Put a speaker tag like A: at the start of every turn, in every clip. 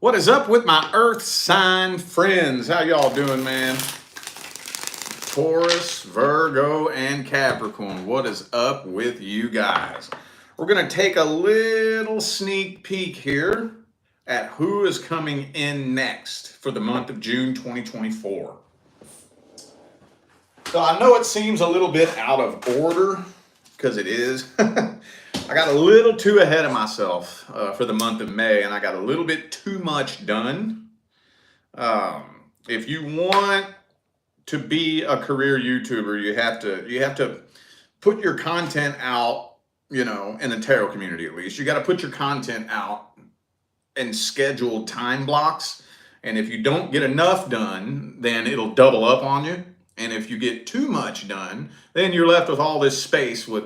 A: What is up with my earth sign friends? How y'all doing, man? Taurus, Virgo, and Capricorn. What is up with you guys? We're going to take a little sneak peek here at who is coming in next for the month of June 2024. So I know it seems a little bit out of order, because it is. I got a little too ahead of myself for the month of May, and I got a little bit too much done. If you want to be a career YouTuber, you have to put your content out, in the tarot community at least. You got to put your content out and schedule time blocks. And if you don't get enough done, then it'll double up on you. And if you get too much done, then you're left with all this space with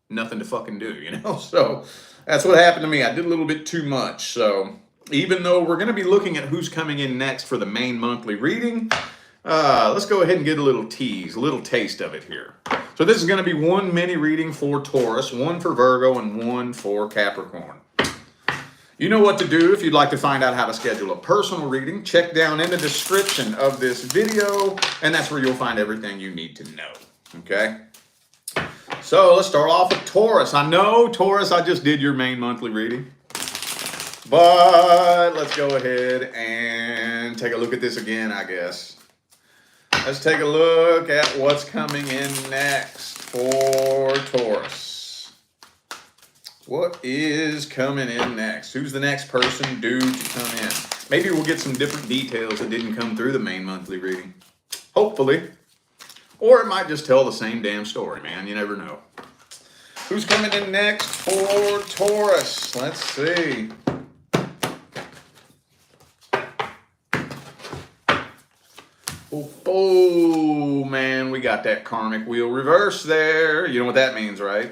A: nothing to fucking do, So that's what happened to me. I did a little bit too much. So even though we're going to be looking at who's coming in next for the main monthly reading, let's go ahead and get a little tease, a little taste of it here. So this is going to be one mini reading for Taurus, one for Virgo, and one for Capricorn. You know what to do if you'd like to find out how to schedule a personal reading. Check down in the description of this video, and that's where you'll find everything you need to know. Okay? So let's start off with Taurus. I know, Taurus, I just did your main monthly reading. But let's go ahead and take a look at this again, I guess. Let's take a look at what's coming in next for Taurus. What is coming in next? Who's the next person due to come in? Maybe we'll get some different details that didn't come through the main monthly reading. Hopefully. Or it might just tell the same damn story, man. You never know. Who's coming in next for Taurus? Let's see. Oh, man, we got that karmic wheel reverse there. You know what that means, right?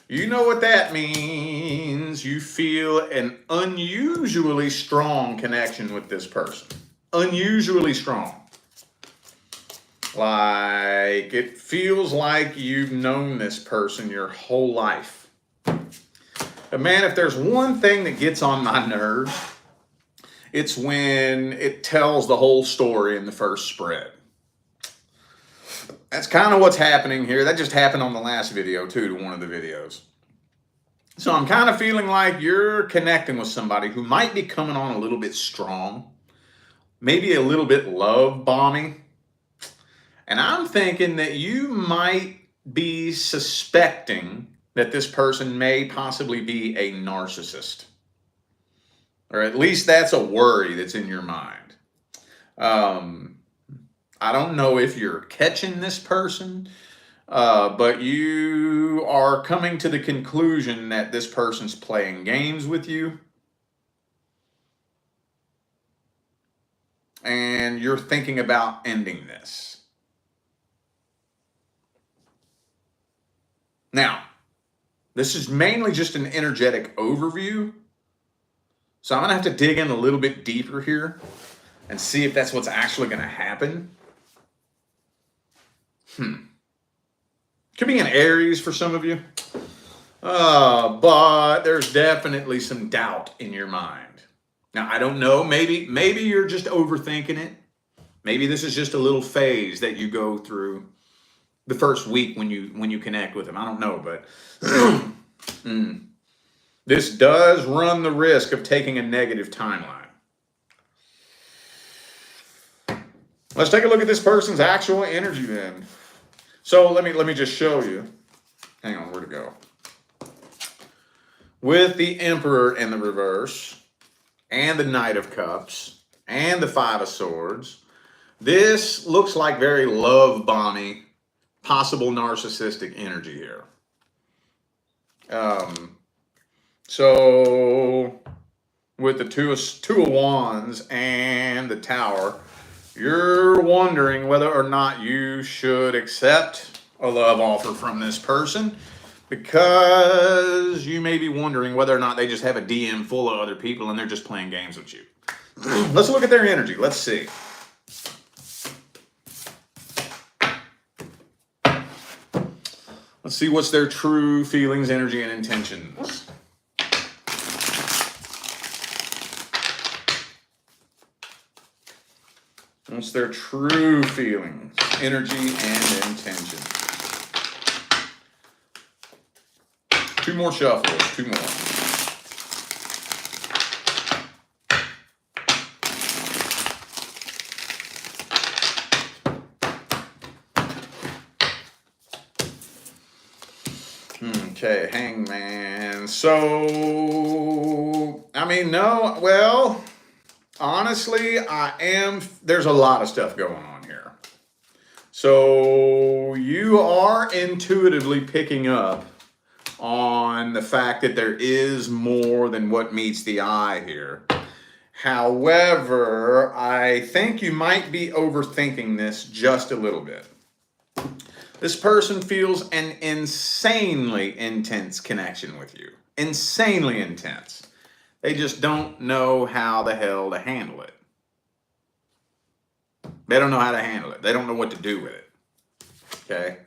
A: You know what that means. You feel an unusually strong connection with this person. Unusually strong. Like, it feels like you've known this person your whole life. But man, if there's one thing that gets on my nerves, it's when it tells the whole story in the first spread. That's kind of what's happening here. That just happened on the last video, too, to one of the videos. So I'm kind of feeling like you're connecting with somebody who might be coming on a little bit strong, maybe a little bit love-bombing. And I'm thinking that you might be suspecting that this person may possibly be a narcissist. Or at least that's a worry that's in your mind. I don't know if you're catching this person, but you are coming to the conclusion that this person's playing games with you. And you're thinking about ending this. Now, this is mainly just an energetic overview. So I'm going to have to dig in a little bit deeper here and see if that's what's actually going to happen. Could be an Aries for some of you. But there's definitely some doubt in your mind. Now, I don't know. Maybe you're just overthinking it. Maybe this is just a little phase that you go through the first week when you connect with them. I don't know, but this does run the risk of taking a negative timeline. Let's take a look at this person's actual energy then. So let me just show you. Hang on, where to go? With the Emperor in the reverse, and the Knight of Cups, and the Five of Swords, this looks like very love-bombing, possible narcissistic energy here. So with the two of Wands and the Tower, you're wondering whether or not you should accept a love offer from this person, because you may be wondering whether or not they just have a DM full of other people and they're just playing games with you. Let's look at their energy. Let's see. Let's see what's their true feelings, energy, and intentions. What's their true feelings, energy, and intention? 2 more shuffles, 2 more. Okay, Hangman. So, I mean, no, well, honestly, there's a lot of stuff going on here. So, you are intuitively picking up on the fact that there is more than what meets the eye here. However, I think you might be overthinking this just a little bit. This person feels an insanely intense connection with you. Insanely intense. They just don't know how the hell to handle it. They don't know how to handle it. They don't know what to do with it. Okay?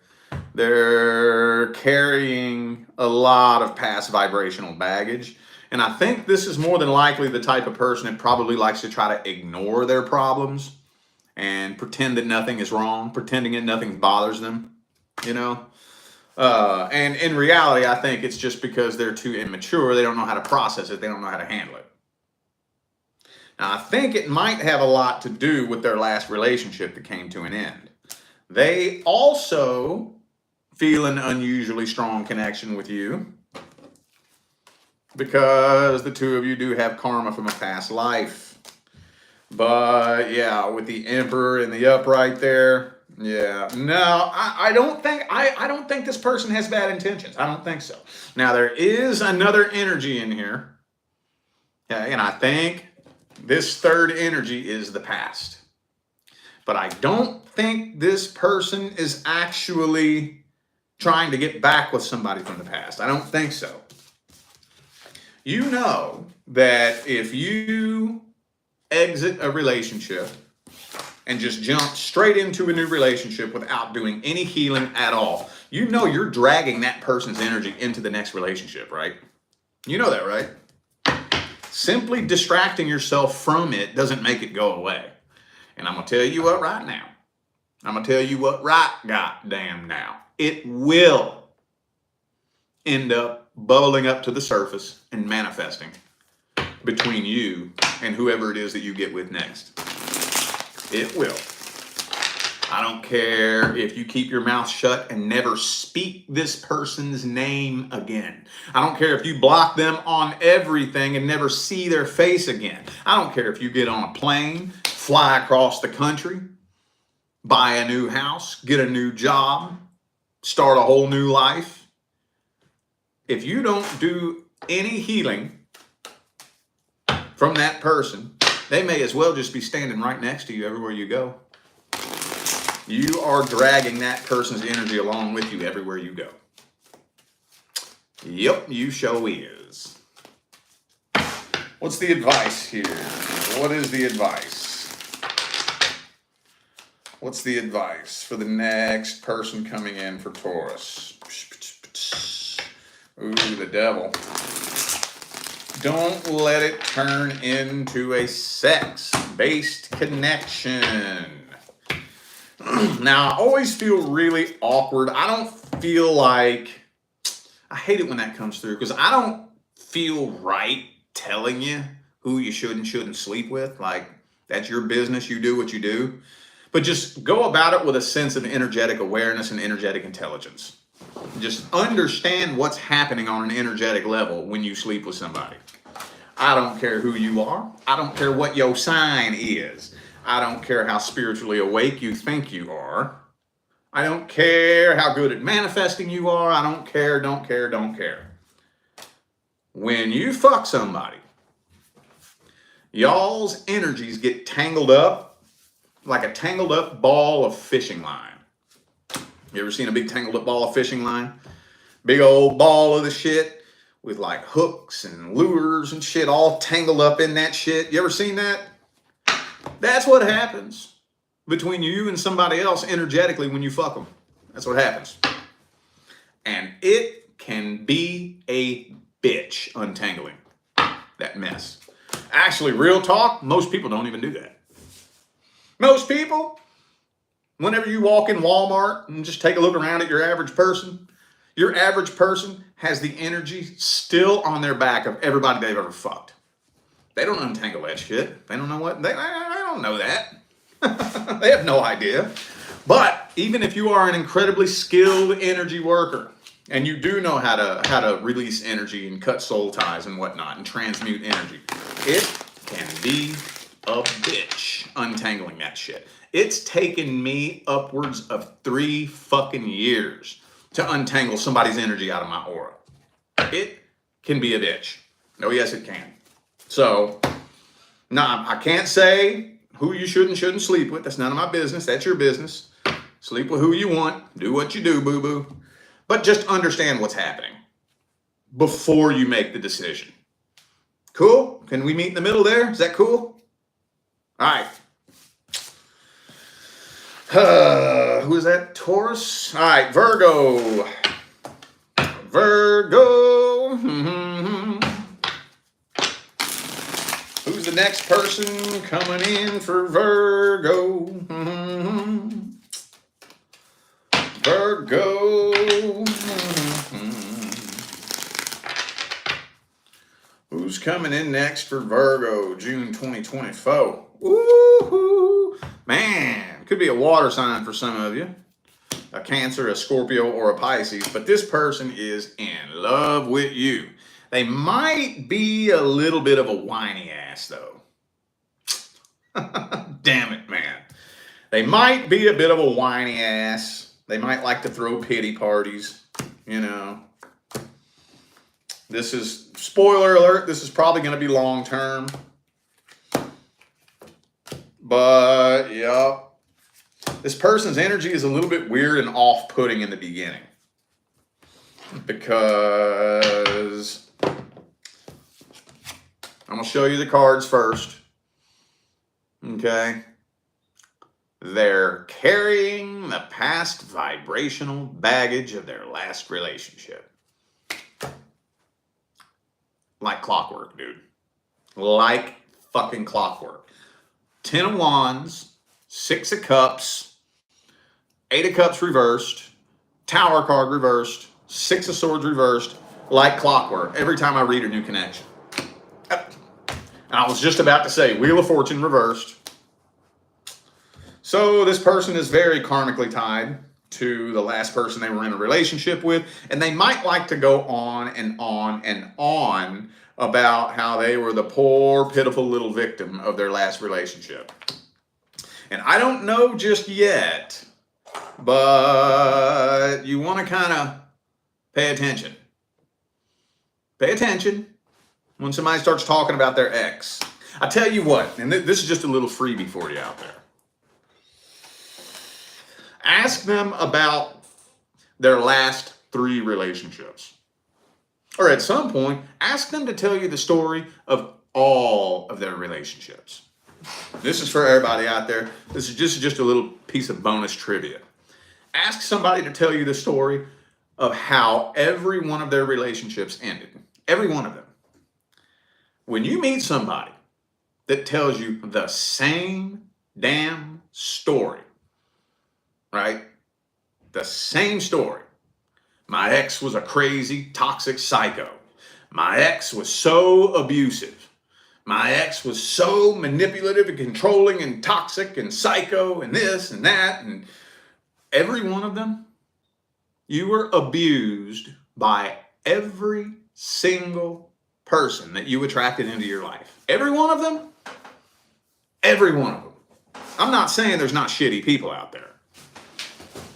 A: They're carrying a lot of past vibrational baggage. And I think this is more than likely the type of person that probably likes to try to ignore their problems and pretend that nothing is wrong, pretending that nothing bothers them. You know, and in reality, I think it's just because they're too immature. They don't know how to process it. They don't know how to handle it. Now, I think it might have a lot to do with their last relationship that came to an end. They also feel an unusually strong connection with you because the two of you do have karma from a past life. But yeah, with the Emperor and the upright there. Yeah, no, I don't think this person has bad intentions. I don't think so. Now, there is another energy in here. Okay, and I think this third energy is the past. But I don't think this person is actually trying to get back with somebody from the past. I don't think so. You know that if you exit a relationship and just jump straight into a new relationship without doing any healing at all, you know you're dragging that person's energy into the next relationship, right? You know that, right? Simply distracting yourself from it doesn't make it go away. And I'm going to tell you what right now. I'm going to tell you what right goddamn now. It will end up bubbling up to the surface and manifesting between you and whoever it is that you get with next. It will. I don't care if you keep your mouth shut and never speak this person's name again. I don't care if you block them on everything and never see their face again. I don't care if you get on a plane, fly across the country, buy a new house, get a new job, start a whole new life. If you don't do any healing from that person, they may as well just be standing right next to you everywhere you go. You are dragging that person's energy along with you everywhere you go. Yep, you show is. What's the advice here? What is the advice? What's the advice for the next person coming in for Taurus? Ooh, the devil. Don't let it turn into a sex-based connection. Now, I always feel really awkward. I don't feel like... I hate it when that comes through because I don't feel right telling you who you should and shouldn't sleep with. Like, that's your business. You do what you do. But just go about it with a sense of energetic awareness and energetic intelligence. Just understand what's happening on an energetic level when you sleep with somebody. I don't care who you are. I don't care what your sign is. I don't care how spiritually awake you think you are. I don't care how good at manifesting you are. I don't care, don't care, don't care. When you fuck somebody, y'all's energies get tangled up like a tangled up ball of fishing line. You ever seen a big tangled up ball of fishing line? Big old ball of the shit with like hooks and lures and shit all tangled up in that shit. You ever seen that? That's what happens between you and somebody else energetically when you fuck them. That's what happens. And it can be a bitch untangling that mess. Actually, real talk, most people don't even do that. Most people, whenever you walk in Walmart and just take a look around at your average person has the energy still on their back of everybody they've ever fucked. They don't untangle that shit. They don't know what, I don't know that. They have no idea. But even if you are an incredibly skilled energy worker, and you do know how to release energy and cut soul ties and whatnot and transmute energy, it can be a bitch untangling that shit. It's taken me upwards of 3 fucking years to untangle somebody's energy out of my aura. It can be a bitch. Oh yes, it can. So, nah, I can't say who you should and shouldn't sleep with. That's none of my business. That's your business. Sleep with who you want. Do what you do, boo-boo. But just understand what's happening before you make the decision. Cool? Can we meet in the middle there? Is that cool? All right. Who is that? Taurus? All right, Virgo. Virgo. Who's the next person coming in for Virgo? Virgo. Who's coming in next for Virgo, June 2024? Woo-hoo. Man, could be a water sign for some of you. A Cancer, a Scorpio, or a Pisces. But this person is in love with you. They might be a little bit of a whiny ass, though. Damn it, man. They might be a bit of a whiny ass. They might like to throw pity parties, you know. This is, spoiler alert, this is probably going to be long term. But, yeah. This person's energy is a little bit weird and off-putting in the beginning. Because I'm going to show you the cards first. Okay. They're carrying the past vibrational baggage of their last relationship. Like clockwork, dude. Like fucking clockwork. 10 of Wands, 6 of Cups, 8 of Cups reversed, Tower card reversed, 6 of Swords reversed, like clockwork every time I read a new connection. And I was just about to say Wheel of Fortune reversed. So this person is very karmically tied to the last person they were in a relationship with, and they might like to go on and on and on about how they were the poor, pitiful little victim of their last relationship. And I don't know just yet, but you want to kind of pay attention. Pay attention when somebody starts talking about their ex. I tell you what, and this is just a little freebie for you out there. Ask them about their last 3 relationships. Or at some point, ask them to tell you the story of all of their relationships. This is for everybody out there. This is just a little piece of bonus trivia. Ask somebody to tell you the story of how every one of their relationships ended. Every one of them. When you meet somebody that tells you the same damn story, right? The same story. My ex was a crazy, toxic psycho. My ex was so abusive. My ex was so manipulative and controlling and toxic and psycho and this and that. And every one of them, you were abused by every single person that you attracted into your life. Every one of them. Every one of them. I'm not saying there's not shitty people out there.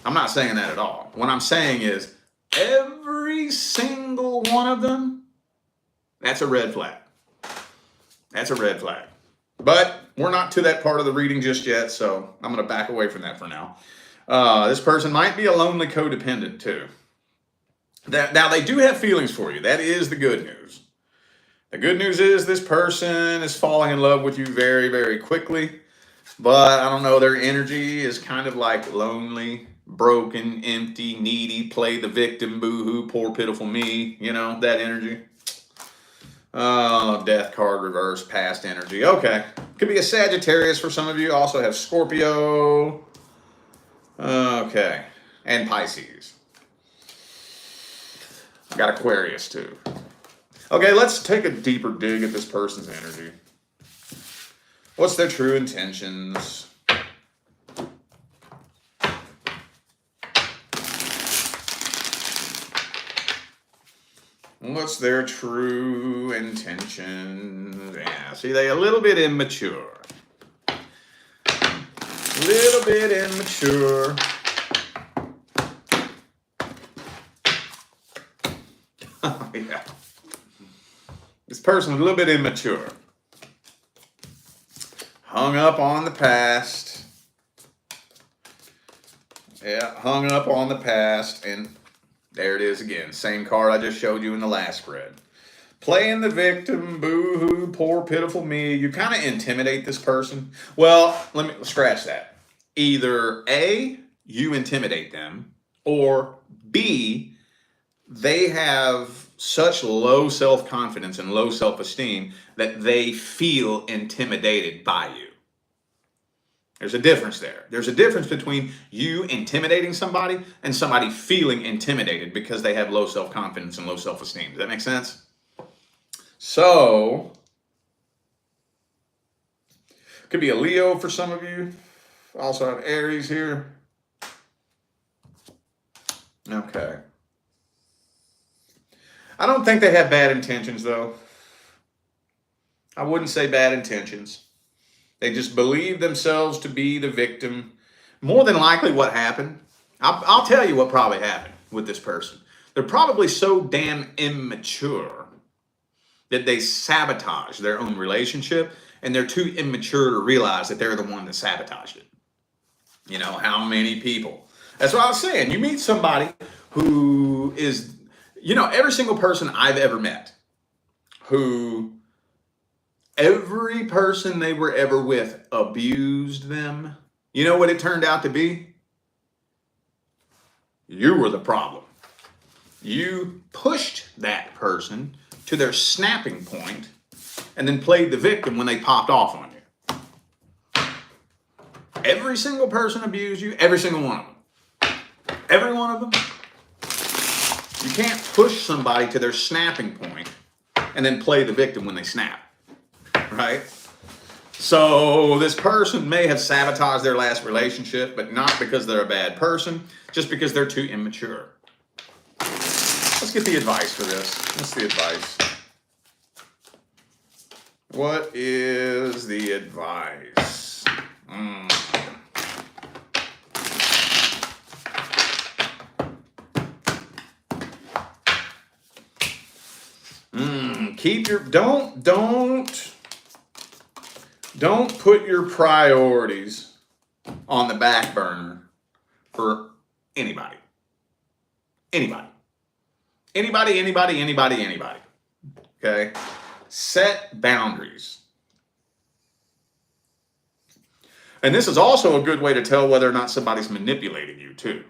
A: I'm not saying that at all. What I'm saying is every single one of them, that's a red flag. That's a red flag. But we're not to that part of the reading just yet, so I'm going to back away from that for now. This person might be a lonely codependent too. Now, they do have feelings for you. That is the good news. The good news is this person is falling in love with you very, very quickly. But I don't know, their energy is kind of like lonely, broken, empty, needy, play the victim, boo-hoo, poor, pitiful me. You know, that energy. Oh, death card reverse, past energy. Okay, Could be a Sagittarius for some of you. Also have Scorpio. Okay. And Pisces. I got Aquarius too. Okay, let's take a deeper dig at this person's energy. What's their true intentions? What's their true intentions? Yeah, see, they're a little bit immature. Little bit immature. Oh, yeah. This person's a little bit immature. Hung up on the past. Yeah, hung up on the past. And there it is again. Same card I just showed you in the last spread. Playing the victim, boo-hoo, poor pitiful me. You kind of intimidate this person. Well, let me scratch that. Either A, you intimidate them, or B, they have such low self-confidence and low self-esteem that they feel intimidated by you. There's a difference there. There's a difference between you intimidating somebody and somebody feeling intimidated because they have low self-confidence and low self-esteem. Does that make sense? So, could be a Leo for some of you. Also have Aries here. Okay. I don't think they have bad intentions, though. I wouldn't say bad intentions. They just believe themselves to be the victim. More than likely what happened, I'll tell you what probably happened with this person. They're probably so damn immature that they sabotage their own relationship, and they're too immature to realize that they're the one that sabotaged it. You know, how many people? That's what I was saying. You meet somebody who is, you know, every single person I've ever met who every person they were ever with abused them. You know what it turned out to be? You were the problem. You pushed that person to their snapping point and then played the victim when they popped off on you. Every single person abused you, every single one of them. Every one of them. You can't push somebody to their snapping point and then play the victim when they snap. Right? So this person may have sabotaged their last relationship, but not because they're a bad person, just because they're too immature. Let's get the advice for this. What's the advice? What is the advice? Keep your, don't put your priorities on the back burner for anybody. Anybody. Okay? Set boundaries. And this is also a good way to tell whether or not somebody's manipulating you too.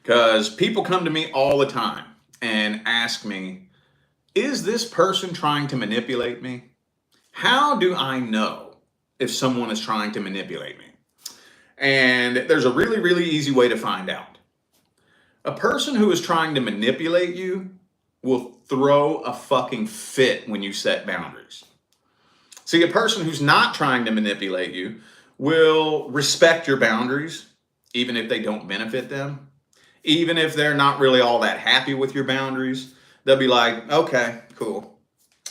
A: Because people come to me all the time and ask me, is this person trying to manipulate me? How do I know if someone is trying to manipulate me? And there's a really, really easy way to find out. A person who is trying to manipulate you will throw a fucking fit when you set boundaries. See, a person who's not trying to manipulate you will respect your boundaries, even if they don't benefit them. Even if they're not really all that happy with your boundaries, they'll be like, okay, cool.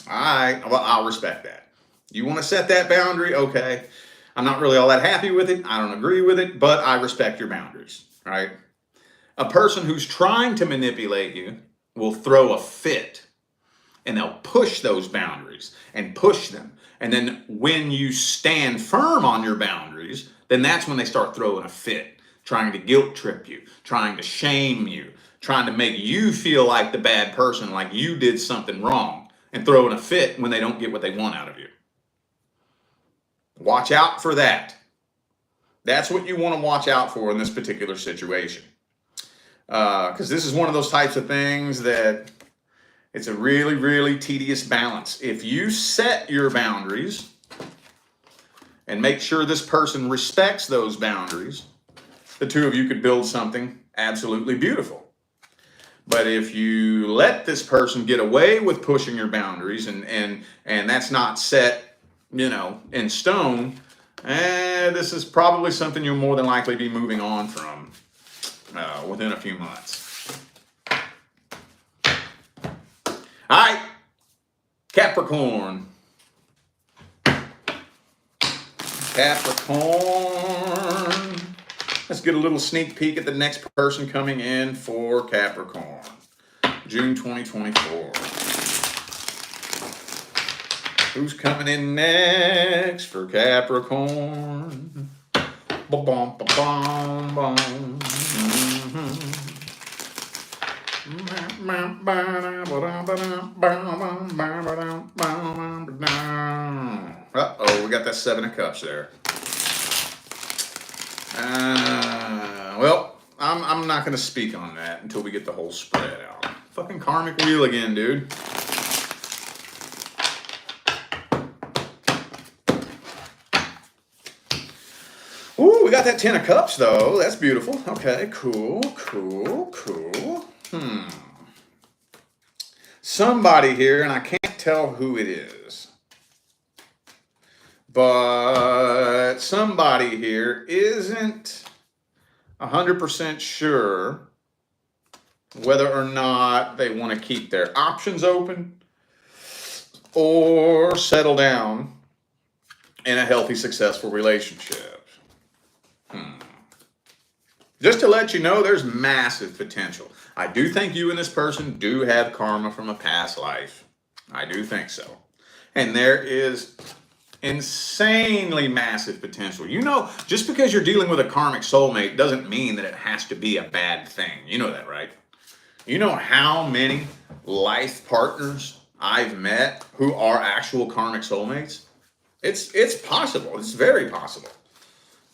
A: All right, well, I'll respect that. You want to set that boundary? Okay. I'm not really all that happy with it. I don't agree with it, but I respect your boundaries, right? A person who's trying to manipulate you will throw a fit, and they'll push those boundaries and push them. And then when you stand firm on your boundaries, then that's when they start throwing a fit, trying to guilt trip you, trying to shame you, trying to make you feel like the bad person, like you did something wrong, and throwing a fit when they don't get what they want out of you. Watch out for that. That's what you want to watch out for in this particular situation. Because this is one of those types of things that it's a really, really tedious balance. If you set your boundaries and make sure this person respects those boundaries, the two of you could build something absolutely beautiful. But if you let this person get away with pushing your boundaries and that's not set, in stone, this is probably something you'll more than likely be moving on from within a few months. All right, Capricorn. Capricorn. Let's get a little sneak peek at the next person coming in for Capricorn. June 2024. Who's coming in next for Capricorn? Ba-bum, ba-bum, bum. Uh-oh, we got that 7 of Cups there. Well, I'm not going to speak on that until we get the whole spread out. Fucking karmic wheel again, dude. Ooh, we got that 10 of Cups, though. That's beautiful. Okay, cool. Somebody here, and I can't tell who it is, but somebody here isn't 100% sure whether or not they want to keep their options open or settle down in a healthy, successful relationship. Just to let you know, there's massive potential. I do think you and this person do have karma from a past life. I do think so. And there is insanely massive potential. Just because you're dealing with a karmic soulmate doesn't mean that it has to be a bad thing. You know that, right? You know how many life partners I've met who are actual karmic soulmates? It's possible. It's very possible.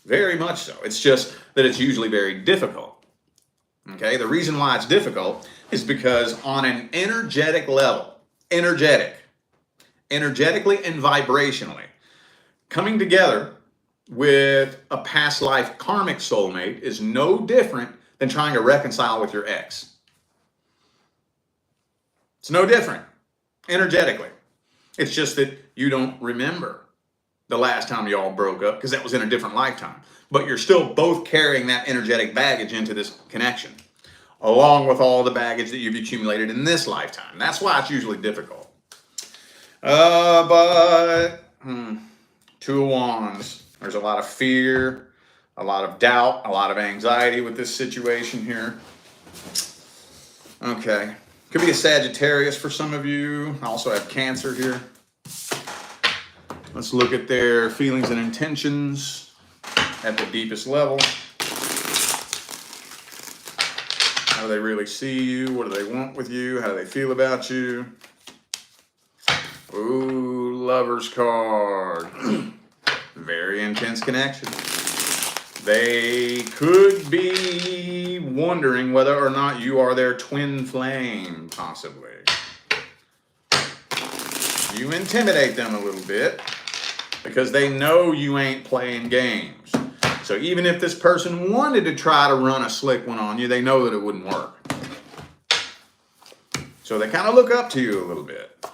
A: Very much so. It's just that it's usually very difficult. Okay? The reason why it's difficult is because on an energetic level, energetically and vibrationally, coming together with a past life karmic soulmate is no different than trying to reconcile with your ex. It's no different energetically. It's just that you don't remember the last time you all broke up because that was in a different lifetime. But you're still both carrying that energetic baggage into this connection, along with all the baggage that you've accumulated in this lifetime. That's why it's usually difficult. Two of Wands. There's a lot of fear, a lot of doubt, a lot of anxiety with this situation here. Okay. Could be a Sagittarius for some of you. I also have Cancer here. Let's look at their feelings and intentions at the deepest level. How do they really see you? What do they want with you? How do they feel about you? Ooh, Lover's card. Very intense connection. They could be wondering whether or not you are their twin flame, possibly. You intimidate them a little bit because they know you ain't playing games. So even if this person wanted to try to run a slick one on you, they know that it wouldn't work. So they kind of look up to you a little bit.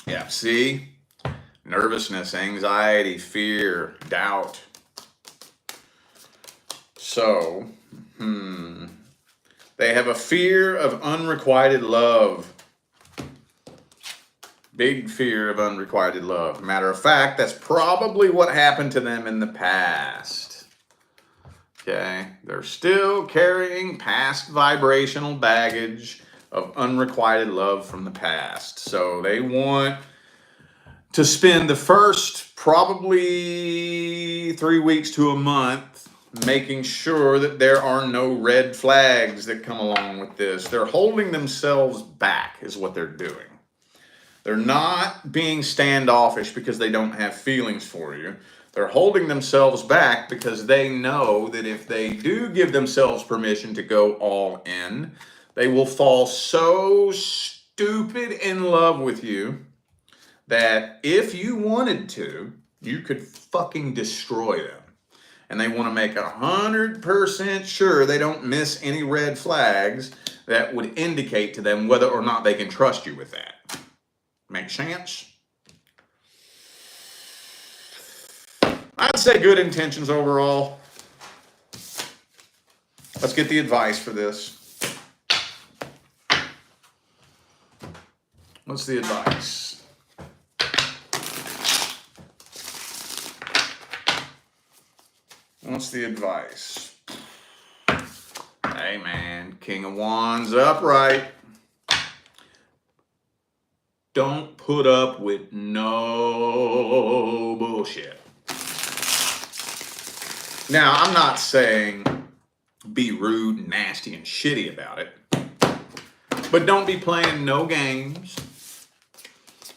A: Yeah, see? Nervousness, anxiety, fear, doubt. So, they have a fear of unrequited love. Big fear of unrequited love. Matter of fact, that's probably what happened to them in the past. Okay? They're still carrying past vibrational baggage of unrequited love from the past. So they want to spend the first probably 3 weeks to a month making sure that there are no red flags that come along with this. They're holding themselves back is what they're doing. They're not being standoffish because they don't have feelings for you. They're holding themselves back because they know that if they do give themselves permission to go all in, they will fall so stupid in love with you that if you wanted to, You could fucking destroy them. And they want to make 100% sure they don't miss any red flags that would indicate to them whether or not they can trust you with that. Make sense? I'd say good intentions overall. Let's get the advice for this. What's the advice? What's the advice? Hey man, King of Wands upright. Don't put up with no bullshit. Now, I'm not saying be rude, nasty, and shitty about it. But don't be playing no games.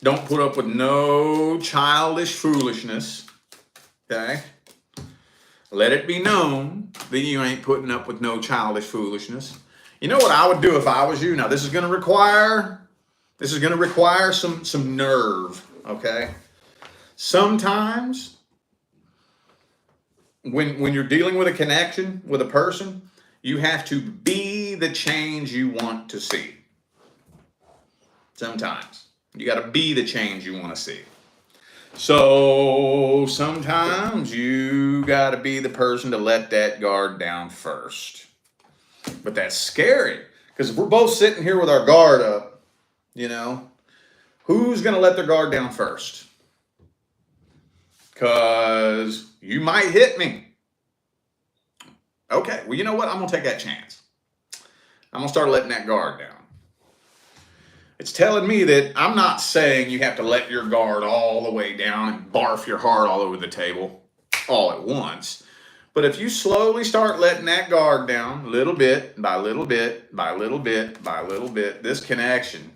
A: Don't put up with no childish foolishness. Okay? Let it be known that you ain't putting up with no childish foolishness. You know what I would do if I was you? Now, this is going to require some nerve, okay? Sometimes when you're dealing with a connection with a person, you have to be the change you want to see. Sometimes you got to be the change you want to see. So sometimes you got to be the person to let that guard down first. But that's scary, because if we're both sitting here with our guard up, you know, who's going to let their guard down first? Because you might hit me. Okay, well, you know what? I'm going to take that chance. I'm going to start letting that guard down. It's telling me that I'm not saying you have to let your guard all the way down and barf your heart all over the table all at once. But if you slowly start letting that guard down little bit by little bit by little bit by little bit, this connection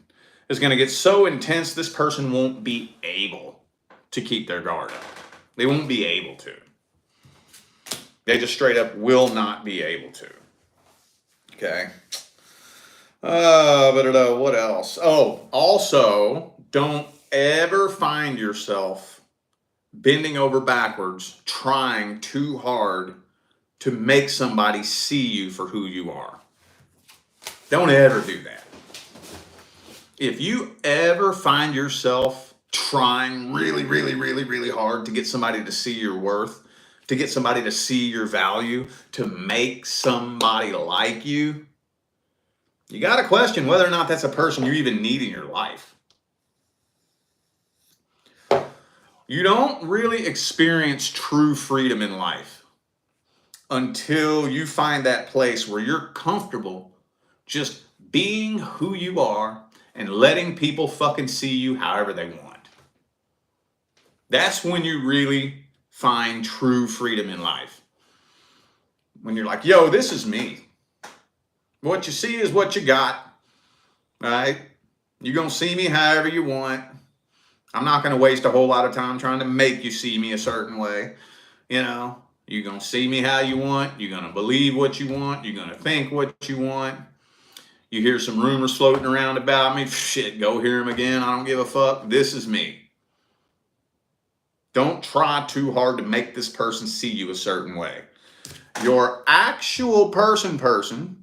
A: is going to get so intense this person won't be able to keep their guard up. They won't be able to. They just straight up will not be able to. Okay. What else? Oh, also, don't ever find yourself bending over backwards, trying too hard to make somebody see you for who you are. Don't ever do that. If you ever find yourself trying really, really, really, really hard to get somebody to see your worth, to get somebody to see your value, to make somebody like you, you got to question whether or not that's a person you even need in your life. You don't really experience true freedom in life until you find that place where you're comfortable just being who you are and letting people fucking see you however they want. That's when you really find true freedom in life. When you're like, yo, this is me. What you see is what you got, right? You're going to see me however you want. I'm not going to waste a whole lot of time trying to make you see me a certain way. You know, you're going to see me how you want. You're going to believe what you want. You're going to think what you want. You hear some rumors floating around about me. Shit, go hear them again. I don't give a fuck. This is me. Don't try too hard to make this person see you a certain way. Your actual person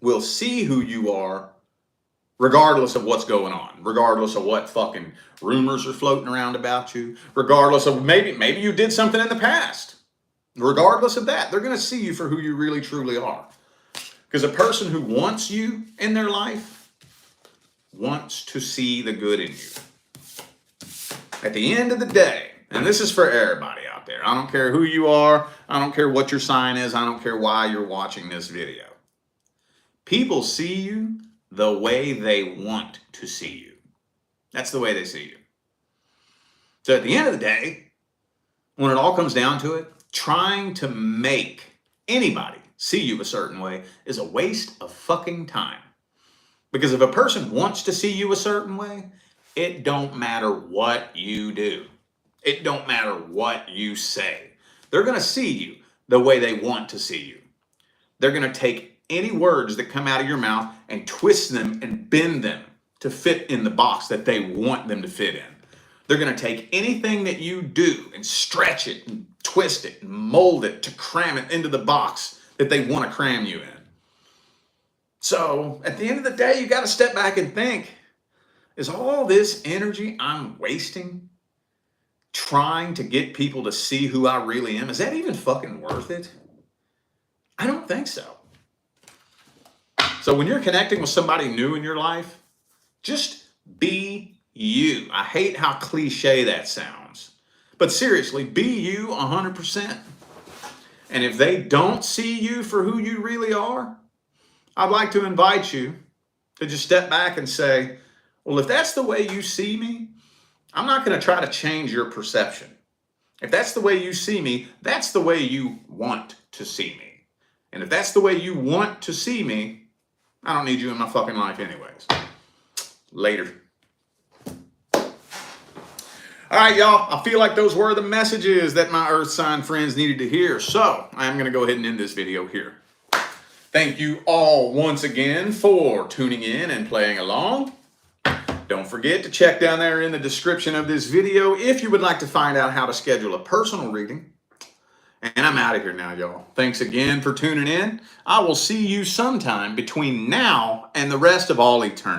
A: will see who you are regardless of what's going on, regardless of what fucking rumors are floating around about you, regardless of maybe you did something in the past. Regardless of that, they're going to see you for who you really truly are. Because a person who wants you in their life wants to see the good in you. At the end of the day, and this is for everybody out there, I don't care who you are, I don't care what your sign is, I don't care why you're watching this video. People see you the way they want to see you. That's the way they see you. So at the end of the day, when it all comes down to it, trying to make anybody see you a certain way is a waste of fucking time. Because if a person wants to see you a certain way, it don't matter what you do. It don't matter what you say. They're going to see you the way they want to see you. They're going to take any words that come out of your mouth and twist them and bend them to fit in the box that they want them to fit in. They're going to take anything that you do and stretch it and twist it and mold it to cram it into the box that they want to cram you in. So at the end of the day, you got to step back and think, is all this energy I'm wasting trying to get people to see who I really am, is that even fucking worth it? I don't think so. So when you're connecting with somebody new in your life, just be you. I hate how cliche that sounds. But seriously, be you 100%. And if they don't see you for who you really are, I'd like to invite you to just step back and say, well, if that's the way you see me, I'm not going to try to change your perception. If that's the way you see me, that's the way you want to see me. And if that's the way you want to see me, I don't need you in my fucking life anyways. Later. All right, y'all. I feel like those were the messages that my earth sign friends needed to hear. So I'm going to go ahead and end this video here. Thank you all once again for tuning in and playing along. Don't forget to check down there in the description of this video if you would like to find out how to schedule a personal reading. And I'm out of here now, y'all. Thanks again for tuning in. I will see you sometime between now and the rest of all eternity.